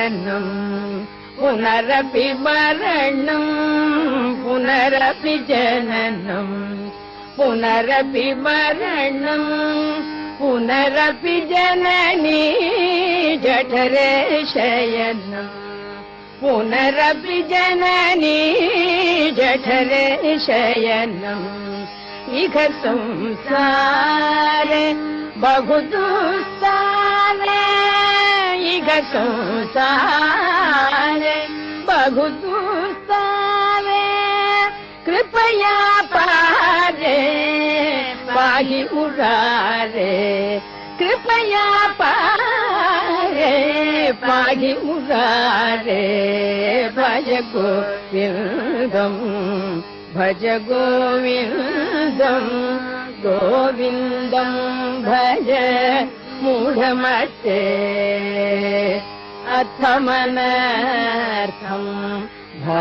जननम् पुनरपि मरणम् पुनरपि जननम् पुनरपि मरणम् पुनरपि जननी जठरे शयनम् पुनरपि जननी जठरे शयनम् इह संसारे बहु दुस्सारे इह संसारे बहु दुस्सारे कृपया पारे पाहि मुरारे कृपया पारे पाहि मुरारे भज गोविन्दम् भज गोविन्दम् गोविन्दम् भज मूढमते अथमनर्थम्